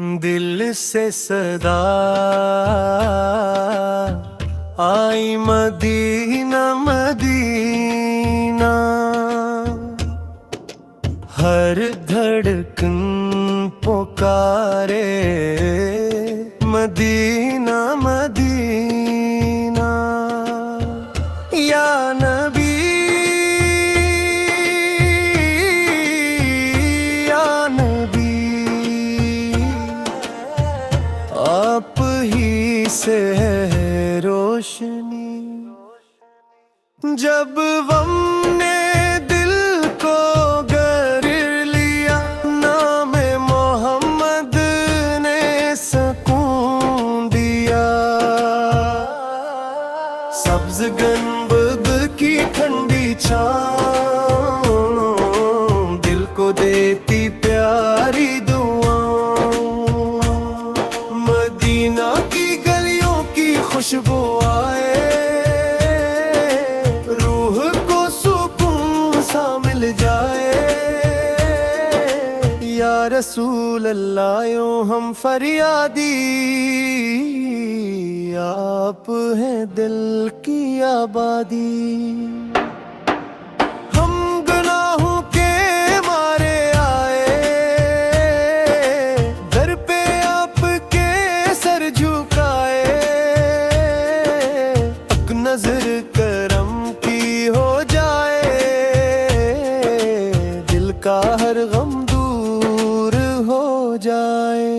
दिल से सदा आई मदीना मदीना, हर धड़कन पुकारे मदीना मदीना। या नबी या नबी, आप ही से है रोशनी। जब गम ने दिल को गर लिया, नाम मोहम्मद ने सुकून दिया। सब्ज गंबद की ठंडी छाँव दिल को देती प्यारी दुआओं। मदीना की गलियों की खुशबू आए, रूह को सुकून सा मिल जाए। या रसूल अल्लाह यूं हम फरियादी, आप हैं दिल की आबादी। हम गुनाहों के मारे आए, दर पे आपके सर झुकाए। अक नजर करम की हो जाए, दिल का हर गम दूर हो जाए।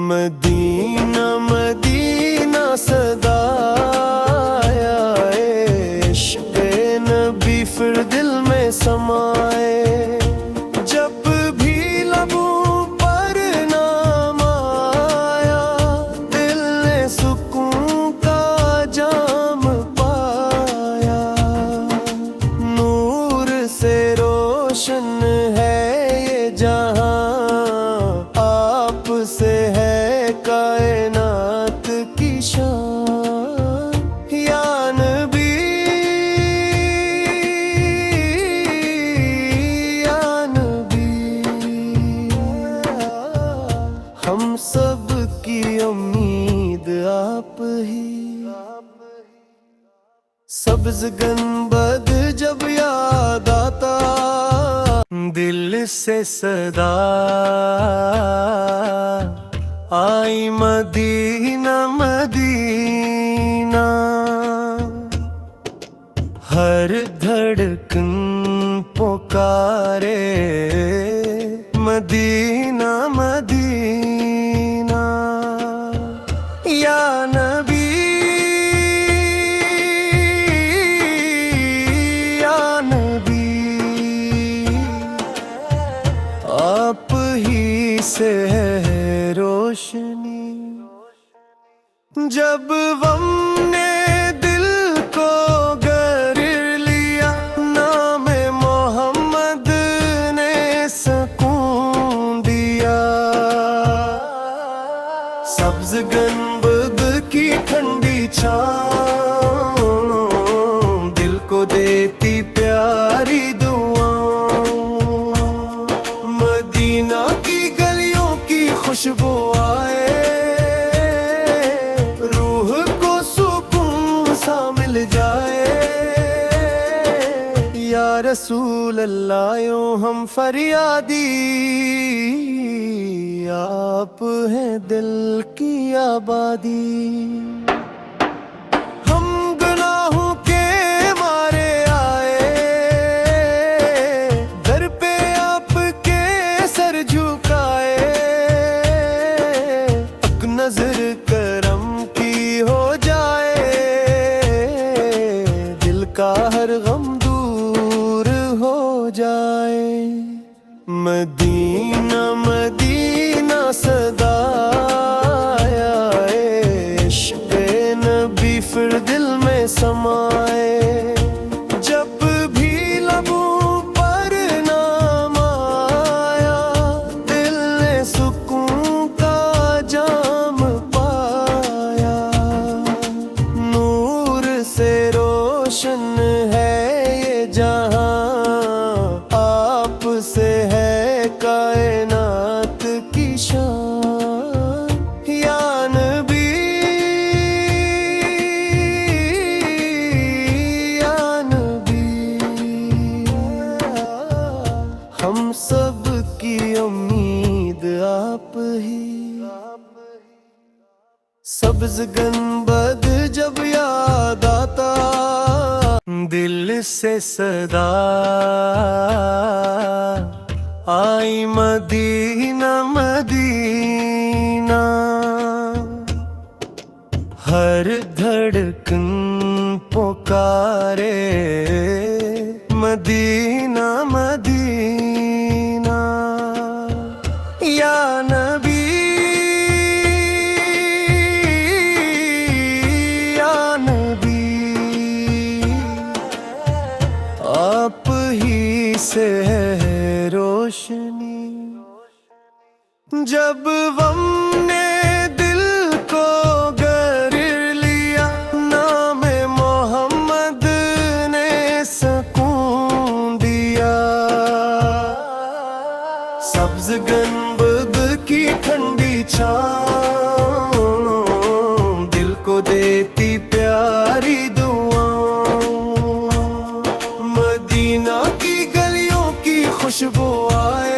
मदीना मदीना सदा आए, इश्क़ नबी फिर दिल में समाए। जब भी लबों पर नाम आया, दिल ने सुकून का जाम पाया। नूर से रोशन है ये जहां, आप से है कायनात की शान। या नबी या नबी, हम सब की उम्मीद आप ही। सब्ज गंबद जब याद आता, दिल से सदा आई मदीना मदीना, हर धड़कन पुकारे मदीना मदीना। या नबी या नबी, आप ही से है रोशनी। जब गम ने दिल को गर लिया, नाम मोहम्मद ने सुकून दिया। सब्ज गंबद की ठंडी छाँव दिल को देती प्यारी दुआओं। मदीना की गलियों की खुशबू आए, रूह को सुकून सा मिल जाए। या रसूल अल्लाह यूं हम फरियादी, आप हैं दिल की आबादी। हम गुनाहों के मारे आए, दर पे आपके सर झुकाए। अक नजर करम की हो जाए, दिल का हर गम दूर हो जाए। मदीना मदीना सदा आया, इश्क़ आप ही। सब्ज गंबद जब याद आता, दिल से सदा आई मदीना मदीना। हर धड़कन पुकारे मदीना मदीना। या नबी या नबी, आप ही से है रोशनी। जब गम ने दिल को गर लिया, नाम मोहम्मद ने सुकून दिया। सब्ज गंबद की ठंडी छाँव दिल को देती प्यारी दुआओं। मदीना की गलियों की खुशबू आए,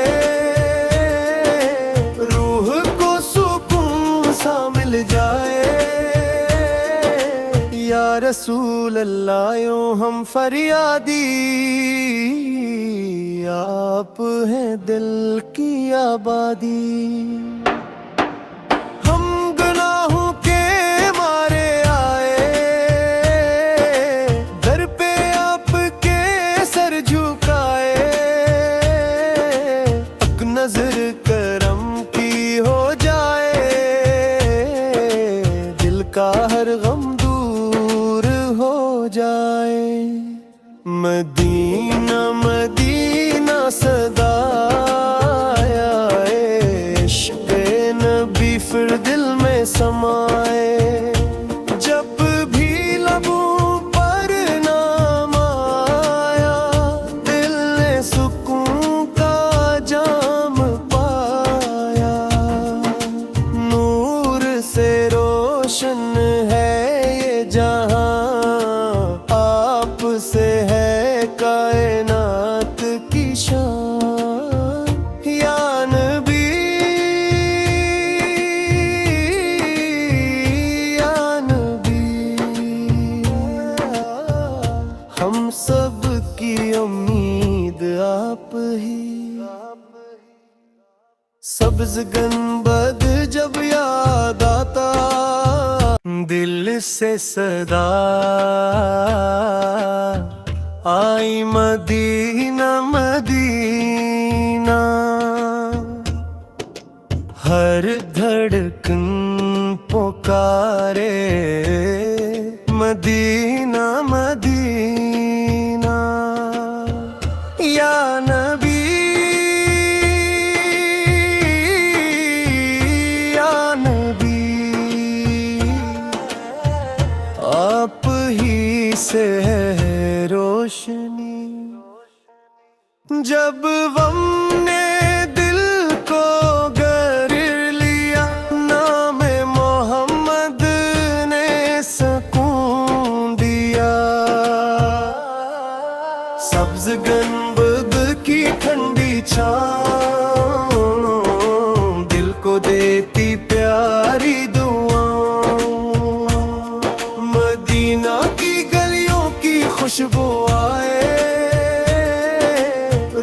मिल जाए। या रसूल अल्लाह यूं हम फरियादी, आप हैं दिल की आबादी। हम गुनाहों के मारे आए, दर पे आपके सर झुकाए। अक नजर करम की हो जाए, का हर गम दूर हो जाए। मदीना मदीना सदा आए, इश्क़ नबी फिर दिल में समाए। जब भी लबों पर नाम आया, दिल ने सुकून का जाम पाया। नूर से रोशन है ये जहां, आप से है कायनात की शान। या नबी या नबी, हम सब की उम्मीद आप ही। सब्ज गंबद जब याद आता, दिल से सदा आई मदीना मदीना। हर धड़कन पुकारे मदीना मदीना। या नबी या नबी, आप ही से है रोशनी। जब गम ने दिल को गर लिया, नाम मोहम्मद ने सुकून दिया। सब्ज गंबद की ठंडी छाँव दिल को देती प्यारी दुआओं। मदीना की गलियों की खुशबू आए,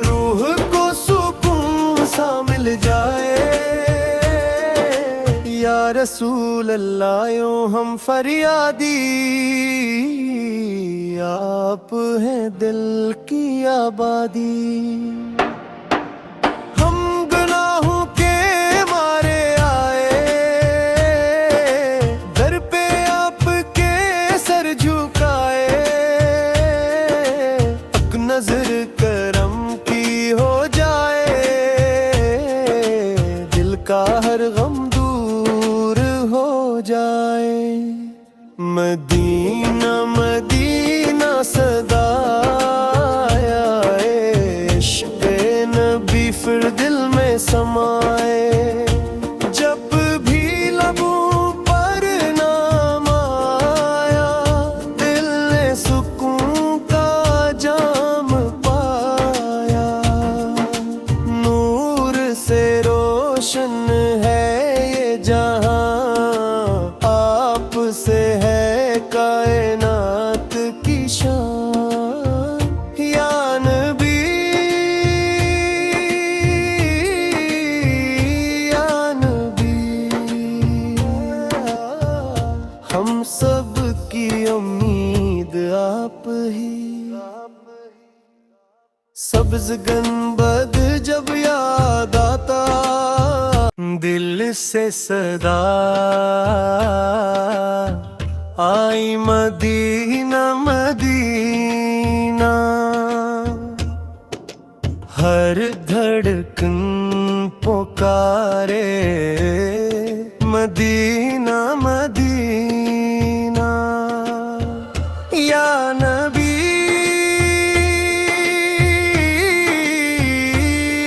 रूह को सुकून सा मिल जाए। या रसूल अल्लाह यूं हम फरियादी, आप हैं दिल की आबादी। हम गुनाहों के मारे आए, दर पे आपके सर झुकाए। अक नजर करम की हो जाए, दिल का हर गम दूर हो जाए। मदीना मदीना सदा आए, इश्क़ नबी फिर दिल में समाए। जब भी लबों पर नाम आया, दिल ने सुकून का जाम पाया। नूर से रोशन है ये जहां, आपसे है कायनात की शान। या नबी, या नबी, हम सब की उम्मीद आप ही। सब्ज गंबद जब याद आता, दिल से सदा आई मदीना मदीना। हर धड़कन पुकारे मदीना मदीना। या नबी,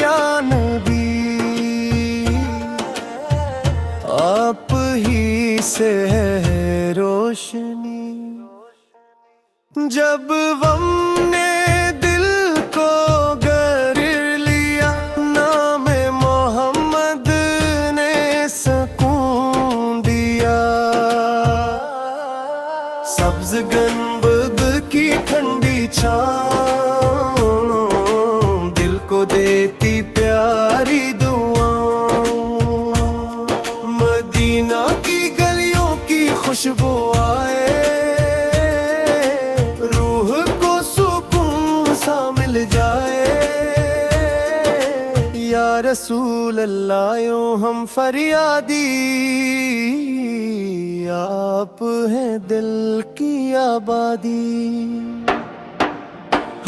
या नबी, आप ही से है रोशनी। जब गम ने दिल को गर लिया, नाम मोहम्मद ने सुकून दिया। सब्ज गंबद की ठंडी छाँव दिल को देती प्यारी दुआओं। मदीना की गलियों की खुशबू आए, रूह को सुकून सा मिल जाए। या रसूल अल्लाह यूं हम फरियादी, आप हैं दिल की आबादी।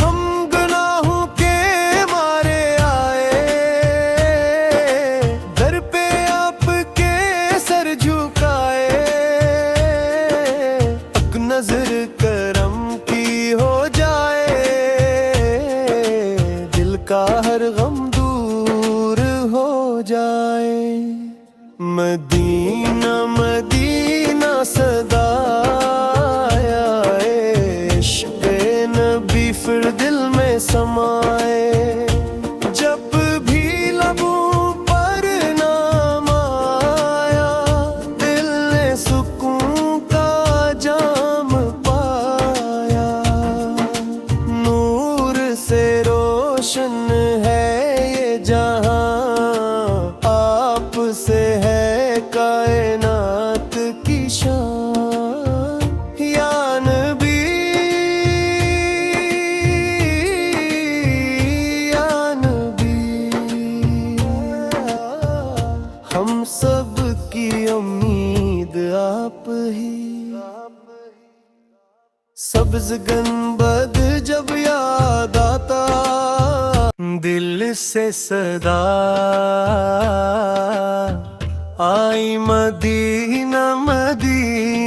हम गुनाहों के मारे आए, दर पे आपके सर झुकाए। एक नजर करम की हो जाए, दिल का हर गम दूर हो जाए। मदीना मदीना सदा आए, इश्क़ नबी फिर दिल में समाए। जब भी लबों पर नाम आया, दिल ने सुकून का जाम पाया। नूर से रोशन है ये जहां, आपसे है कायनात की शान। या नबी, या नबी, हम सब की उम्मीद आप ही। सब्ज गंबद जब याद आता, दिल से सदा आई मदीना मदीना।